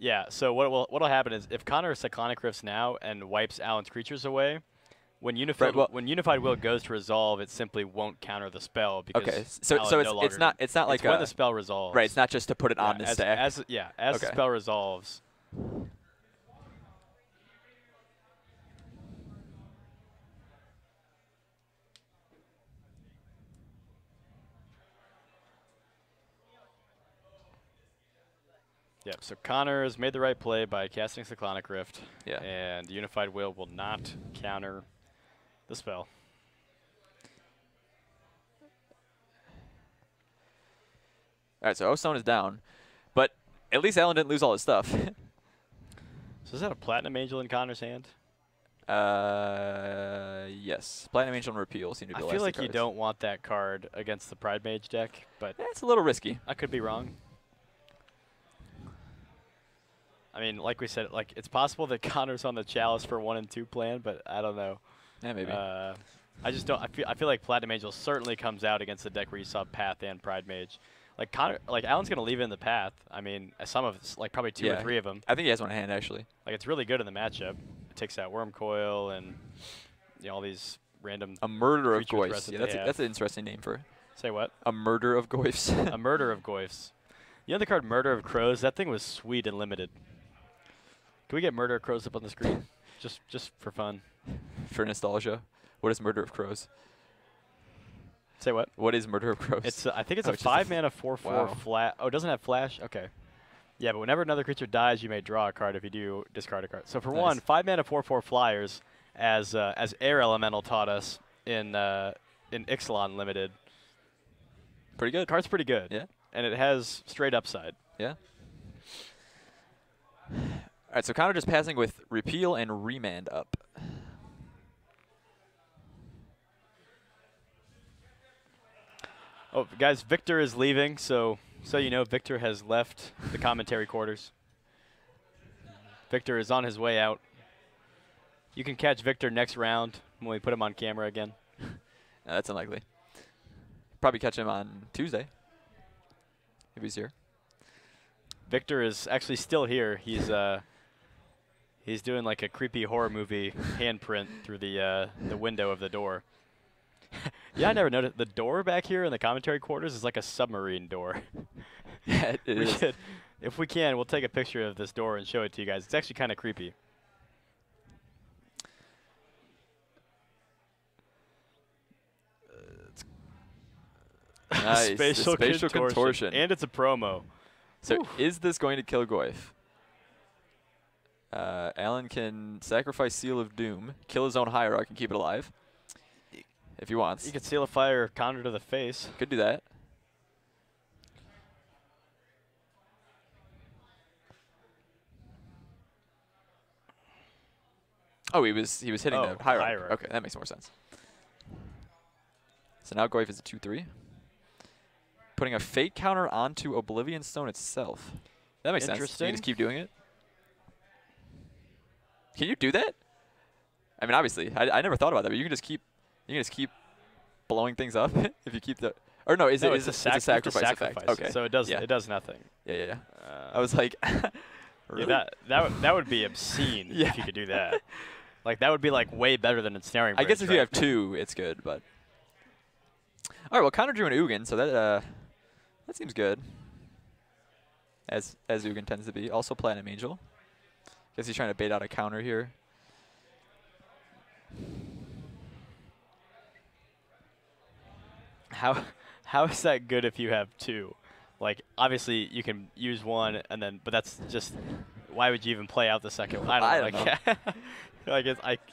A: Yeah, so what'll happen is if Connor Cyclonic Rifts now and wipes Alan's creatures away, when Unified Will goes to resolve, it simply won't counter the spell because
B: Okay, so it's not like
A: when the spell resolves.
B: Right, it's not just to put it on the stack.
A: As the spell resolves. Yep, so Connor has made the right play by casting Cyclonic Rift.
B: Yeah.
A: And Unified Will not counter the spell.
B: All right, so Stone is down. But at least Alan didn't lose all his stuff.
A: So is that a Platinum Angel in Connor's hand?
B: Yes. Platinum Angel and Repeal seem to be the last
A: I feel like
B: two
A: you
B: cards.
A: don't want that card against the Pride Mage deck, but
B: It's a little risky.
A: I could be wrong. I mean, like we said, like it's possible that Connor's on the Chalice for 1 and 2 plan, but I don't know.
B: Yeah, maybe.
A: I just don't. I feel like Platinum Angel certainly comes out against the deck where you saw Path and Pride Mage. Like Connor, like Alan's gonna leave it in the Path. I mean, some of it's like probably 2 or 3 of them.
B: I think he has one in hand actually.
A: Like it's really good in the matchup. It takes out Worm Coil and all these random.
B: A Murder of
A: creatures
B: Goyfs.
A: rested
B: Yeah, that's an interesting name for.
A: Say what?
B: A Murder of Goyfs.
A: A Murder of Goyfs. You know the card Murder of Crows? That thing was sweet and limited. Can we get Murder of Crows up on the screen? just for fun.
B: For nostalgia. What is Murder of Crows?
A: Say what?
B: What is Murder of Crows?
A: It's I think it's a 5-mana 4/4 flat. Oh, it doesn't have flash? Okay. Yeah, but whenever another creature dies, you may draw a card. If you do, discard a card. So for one, 5-mana 4/4 flyers, as Air Elemental taught us in Ixalan Limited.
B: Pretty good.
A: Card's pretty good.
B: Yeah.
A: And it has straight upside.
B: Yeah. All right, so Connor just passing with Repeal and Remand up.
A: Oh, guys, Victor is leaving, so you know, Victor has left the commentary quarters. Victor is on his way out. You can catch Victor next round when we put him on camera again.
B: No, that's unlikely. Probably catch him on Tuesday if he's here.
A: Victor is actually still here. He's doing like a creepy horror movie handprint through the window of the door. Yeah, I never noticed. The door back here in the commentary quarters is like a submarine door.
B: Yeah, it is.
A: If we can, we'll take a picture of this door and show it to you guys. It's actually kind of creepy.
B: Nice.
A: Spatial contortion. And it's a promo.
B: So is this going to kill Goyf? Alan can sacrifice Seal of Doom, kill his own Hierarch, and keep it alive. If he wants.
A: You could Seal of Fire counter to the face.
B: Could do that. Oh, he was hitting the Hierarch. Okay, that makes more sense. So now Goyf is a 2/3. Putting a Fate counter onto Oblivion Stone itself. That makes sense. You can just keep doing it. Can you do that? I mean, obviously, I never thought about that, but you can just keep blowing things up if you keep the. Or no, it's a sacrifice effect. Okay,
A: so it does nothing.
B: Yeah. I was like, really?
A: Yeah, that would be obscene if you could do that. Like that would be like way better than Ensnaring Bridge.
B: I guess if you have 2, it's good, but. All right, well, Connor drew an Ugin, so that seems good. As Ugin tends to be. Also Platinum Angel. Guess he's trying to bait out a counter here.
A: How is that good if you have 2? Like obviously you can use 1 and then, but that's just why would you even play out the second one? I don't know. Like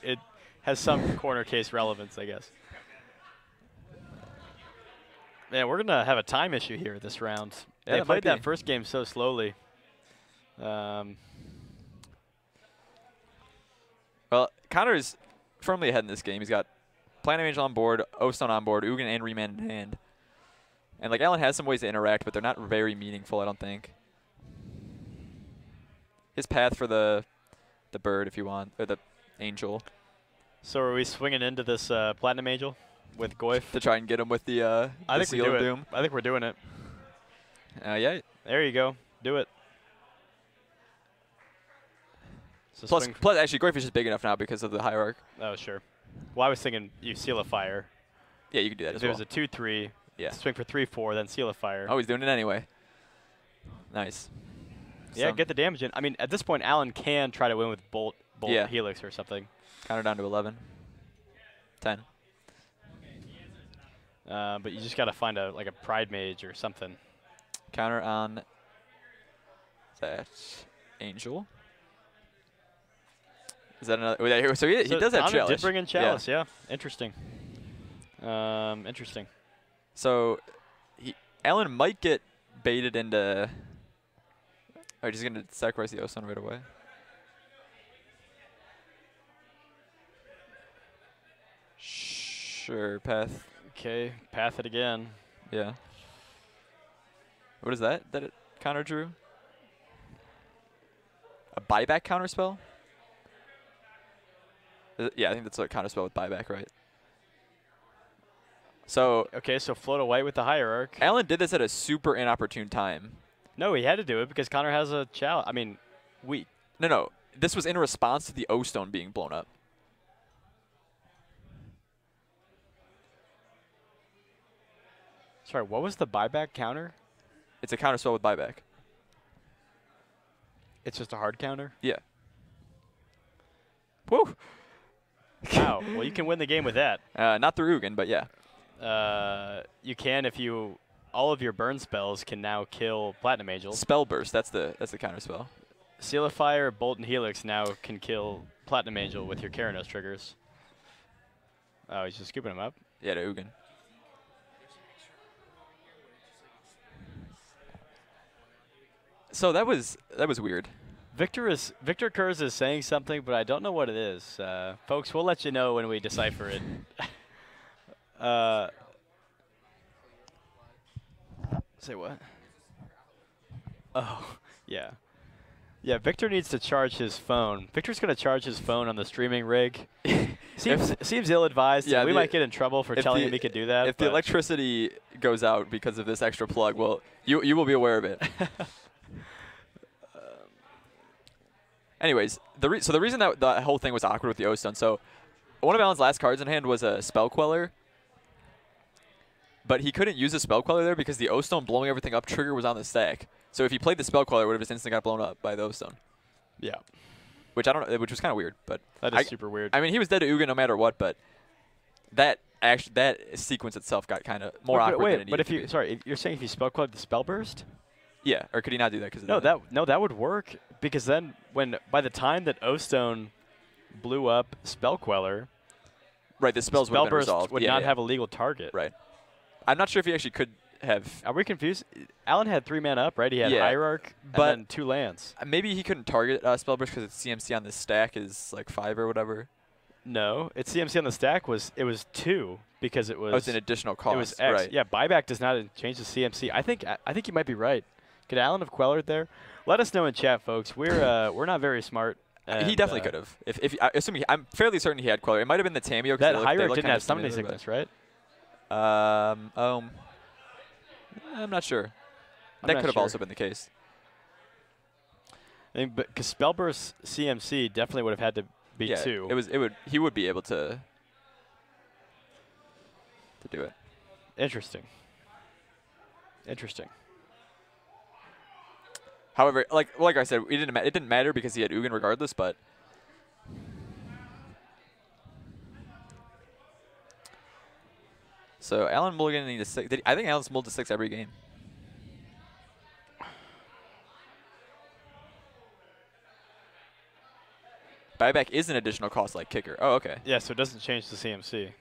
A: it has some corner case relevance, I guess. Man, we're gonna have a time issue here this round.
B: Yeah,
A: they played that first game so slowly.
B: Well, Connor's firmly ahead in this game. He's got Platinum Angel on board, O-Stone on board, Ugin and Remand in hand. And like Alan has some ways to interact, but they're not very meaningful, I don't think. His path for the bird, if you want, or the angel.
A: So are we swinging into this Platinum Angel with Goyf
B: to try and get him with the Seal of Doom?
A: I think we're doing it.
B: Yeah.
A: There you go. Do it. So
B: plus, actually, Goyf is just big enough now because of the Hierarch.
A: Oh, sure. Well, I was thinking you seal a fire.
B: Yeah, you could do that
A: If
B: as
A: it
B: well.
A: was a 2-3,
B: Yeah.
A: swing for 3-4, then seal a fire.
B: Oh, he's doing it anyway. Nice.
A: Yeah, get the damage in. I mean, at this point, Alan can try to win with Bolt
B: Yeah.
A: Helix or something.
B: Counter down to 11. 10.
A: But you just got to find a Pride Mage or something.
B: Counter on that Angel. Is that another? So he does have
A: Connor
B: Chalice.
A: did bring in Chalice, yeah. Interesting. Interesting.
B: So Alan might get baited into. Oh, he's going to sacrifice the Ozone right away. Sure, path.
A: Okay, path it again.
B: Yeah. What is that? That it counter drew? A buyback counter spell? Yeah, I think that's a counter spell with buyback, right? So
A: Okay, so float a white with the Hierarch.
B: Alan did this at a super inopportune time.
A: No, he had to do it because Connor has a Chalice. I mean,
B: No. This was in response to the O-Stone being blown up.
A: Sorry, what was the buyback counter?
B: It's a counter spell with buyback.
A: It's just a hard counter?
B: Yeah. Woo!
A: Wow. Well, you can win the game with that.
B: Not through Ugin, but yeah.
A: You can if you all of your burn spells can now kill Platinum Angels.
B: Spell Burst, that's the counter spell.
A: Seal of Fire, Bolt and Helix now can kill Platinum Angel with your Keranos triggers. Oh, he's just scooping him up.
B: Yeah, to Ugin. So that was weird.
A: Victor Kurz is saying something, but I don't know what it is. Folks, we'll let you know when we decipher it. Say what? Oh, yeah. Yeah, Victor needs to charge his phone. Victor's going to charge his phone on the streaming rig. Seems ill-advised.
B: Yeah,
A: we might get in trouble for telling him he could do that.
B: If the electricity goes out because of this extra plug, well, you will be aware of it. Anyways, so the reason that the whole thing was awkward with the O-Stone, so one of Alan's last cards in hand was a Spell Queller, but he couldn't use a Spell Queller there because the O-Stone blowing everything up trigger was on the stack. So if he played the Spell Queller, it would have just instantly got blown up by the O-Stone.
A: Yeah.
B: Which was kind of weird, but
A: that is super weird.
B: I mean, he was dead to Ugin no matter what, but that sequence itself got kind of more awkward than it needed to be.
A: Sorry, you're saying if you Spell Queller the Spell Burst?
B: Yeah, or could he not do that?
A: That would work because then by the time that O-Stone blew up Spell Queller,
B: right, the spells would have been resolved.
A: Would not have a legal target.
B: Right. I'm not sure if he actually could have.
A: Are we confused? Alan had 3 mana up, right? He had Hierarch and then 2 lands.
B: Maybe he couldn't target Spellburst because its CMC on the stack is like 5 or whatever.
A: No, its CMC on the stack it was 2 because it was.
B: Oh, it's an additional cost.
A: It was X.
B: Right.
A: Yeah, buyback does not change the CMC. I think you might be right. Could Alan have quellered there? Let us know in chat, folks. We're not very smart.
B: He definitely could have. Assuming I'm fairly certain he had queller. It might have been the Tameo.
A: That Hierarch didn't have summoning sickness, right?
B: I'm not sure. That could have also been the case.
A: I think, because Spellburst CMC definitely would have had to be 2.
B: He would be able to do it.
A: Interesting.
B: However, like I said, it didn't matter because he had Ugin regardless, but so Alan mulliganing to 6. I think Alan's mulled to 6 every game. Buyback is an additional cost like kicker. Oh, okay.
A: Yeah, so it doesn't change the CMC.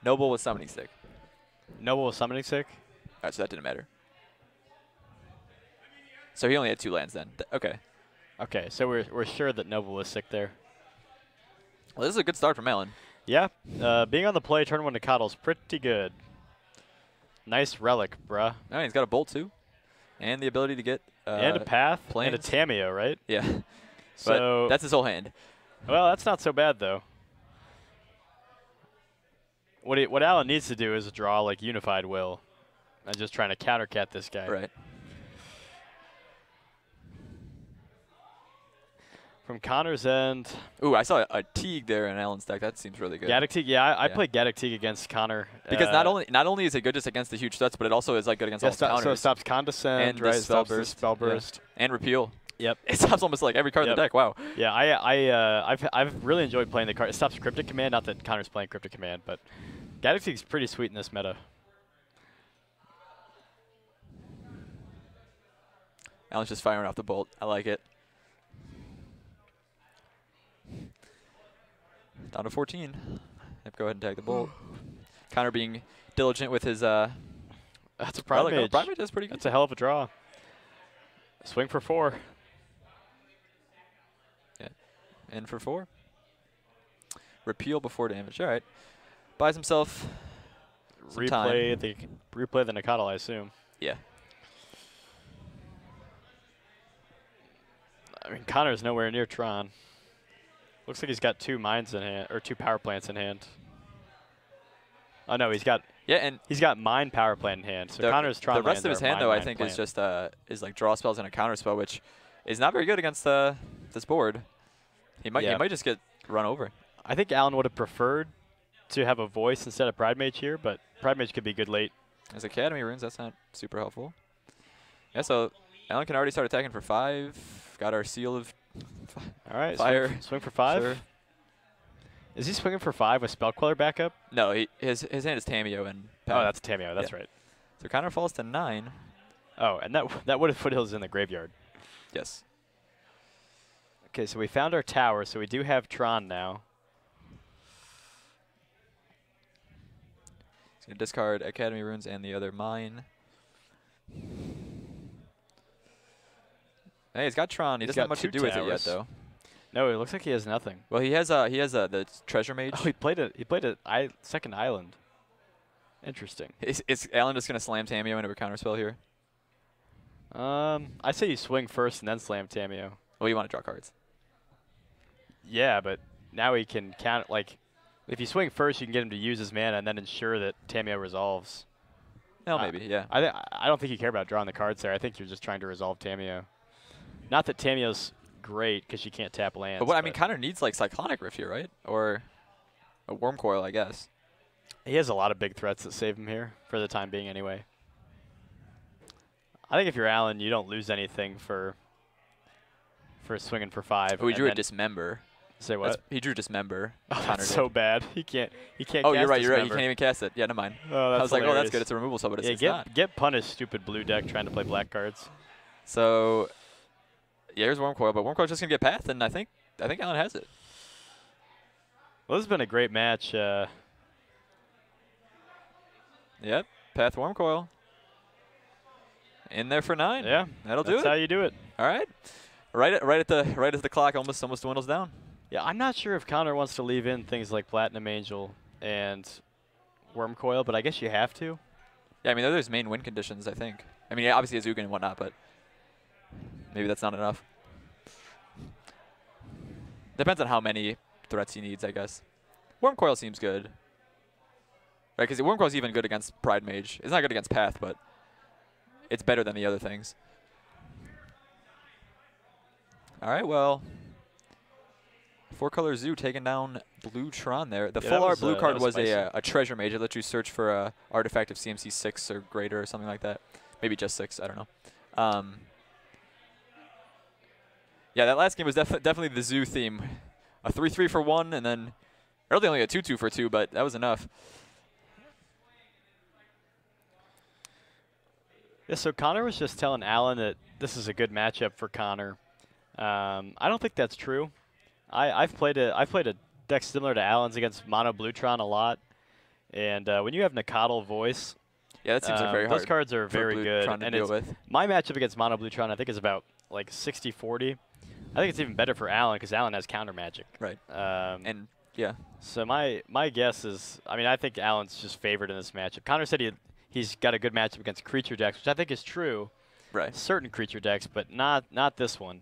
B: Noble was summoning stick.
A: Noble was summoning stick?
B: All right, so that didn't matter. So he only had 2 lands then. Okay.
A: Okay, so we're sure that Noble was sick there.
B: Well, this is a good start from Alan.
A: Yeah, being on the play, turn 1 to Coddle's pretty good. Nice relic, bruh.
B: Oh, he's got a bolt too, and the ability to get
A: and a path
B: planes.
A: and a Tameo, right?
B: Yeah.
A: So
B: but that's his whole hand.
A: Well, that's not so bad though. What Alan needs to do is draw like Unified Will, and just trying to countercat this guy.
B: Right.
A: From Connor's end.
B: Ooh, I saw a Teague there in Alan's deck. That seems really good.
A: Guttag Teague, yeah, I played Guttag Teague against Connor.
B: Because not only is it good just against the huge threats, but it also is like good against all the counters.
A: So it stops Condescend,
B: and
A: right?
B: Spell
A: Stops the
B: Burst.
A: Spell Burst.
B: Yeah. And Repeal.
A: Yep.
B: It stops almost like every card in the deck. Wow.
A: Yeah, I've really enjoyed playing the card. It stops Cryptic Command. Not that Connor's playing Cryptic Command, but Guttag Teague's pretty sweet in this meta.
B: Alan's just firing off the bolt. I like it. Down to 14. Yep, go ahead and tag the bolt. Connor being diligent with his.
A: That's a Prime Mage.
B: Prime Mage is pretty good.
A: That's a hell of a draw. Swing for 4.
B: Yeah, in for 4. Repeal before damage. All right. Buys himself some time.
A: Replay the Nikadal, I assume.
B: Yeah.
A: I mean, Connor's nowhere near Tron. Looks like he's got 2 mines in hand, or 2 power plants in hand. Oh no, he's got mine power plant in hand. So Connor's Tron.
B: The rest of his hand, though, I think is just is like draw spells and a counter spell, which is not very good against this board. He might just get run over.
A: I think Alan would have preferred to have a voice instead of Pride Mage here, but Pride Mage could be good late.
B: As Academy runes, that's not super helpful. Yeah, so Alan can already start attacking for 5. Got our seal of
A: all right,
B: fire.
A: Swing for 5.
B: Sure.
A: Is he swinging for 5 with Spell Queller backup?
B: No, his hand is Tameo and.
A: Oh, that's Tameo. That's right.
B: So Connor falls to 9.
A: Oh, and that would have Foothills in the graveyard.
B: Yes.
A: Okay, so we found our tower, so we do have Tron now.
B: He's gonna discard Academy runes and the other mine. Hey, he's got Tron. He doesn't have much to do with it yet, though.
A: No, it looks like he has nothing.
B: Well, he has the Treasure Mage.
A: Oh, he played a second island. Interesting.
B: Is Alan just gonna slam Tameo into a counterspell here?
A: I say you swing first and then slam Tameo.
B: Well, you want to draw cards.
A: Yeah, but now he can count. Like, if you swing first, you can get him to use his mana and then ensure that Tameo resolves.
B: No, maybe, yeah.
A: I don't think you care about drawing the cards there. I think you're just trying to resolve Tameo. Not that Tameo's great because you can't tap lands.
B: But what I mean, Connor needs like Cyclonic Rift here, right? Or a Worm Coil, I guess.
A: He has a lot of big threats that save him here for the time being, anyway. I think if you're Alan, you don't lose anything for swinging for 5.
B: Oh, he drew a Dismember.
A: Say what?
B: He drew Dismember.
A: Oh, that's so bad. He can't.
B: Oh,
A: cast
B: you're right.
A: Dismember.
B: You can't even cast it. Yeah, never mind.
A: Oh, that's
B: I was like, oh, that's
A: hilarious.
B: good. It's a removal spell, but it's not.
A: Get punished, stupid blue deck trying to play black cards.
B: So, yeah, here's Worm Coil, but Worm Coil's just gonna get Path, and I think Alan has it.
A: Well, this has been a great match.
B: Yep, Path Worm Coil. In there for 9.
A: Yeah,
B: that'll do it.
A: That's how you do it.
B: All right, right as the clock almost dwindles down.
A: Yeah, I'm not sure if Connor wants to leave in things like Platinum Angel and Worm Coil, but I guess you have to.
B: Yeah, I mean, they're his main win conditions, I think. I mean, yeah, obviously Azugan and whatnot, but maybe that's not enough. Depends on how many threats he needs, I guess. Worm Coil seems good. Right, because Worm Coil is even good against Pride Mage. It's not good against Path, but it's better than the other things. All right, well, 4-color Zoo taking down blue Tron there. The full art blue card was a Treasure Mage. It lets you search for a artifact of CMC 6 or greater or something like that. Maybe just 6, I don't know. Yeah, that last game was definitely the Zoo theme. A 3-3 for 1, and then really only a 2-2 for 2, but that was enough.
A: Yeah, so Connor was just telling Alan that this is a good matchup for Connor. I don't think that's true. I've played a deck similar to Alan's against Mono Blutron a lot, and when you have Nikadal Voice,
B: yeah, that seems like very hard.
A: Those cards are very good. And my matchup against Mono Blutron, I think, is about like 60-40. I think it's even better for Alan because Alan has counter magic.
B: Right. And yeah.
A: So my guess is, I mean, I think Alan's just favored in this matchup. Connor said he's got a good matchup against creature decks, which I think is true.
B: Right.
A: Certain creature decks, but not this one.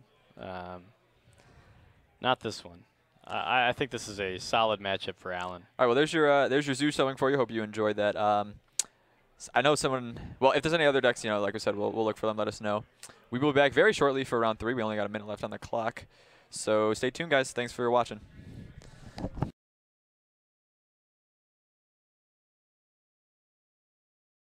A: Not this one. I think this is a solid matchup for Alan.
B: All right. Well, there's your Zoo showing for you. Hope you enjoyed that. I know someone. Well, if there's any other decks, like we said, we'll look for them. Let us know. We will be back very shortly for round 3. We only got a minute left on the clock. So stay tuned, guys. Thanks for watching.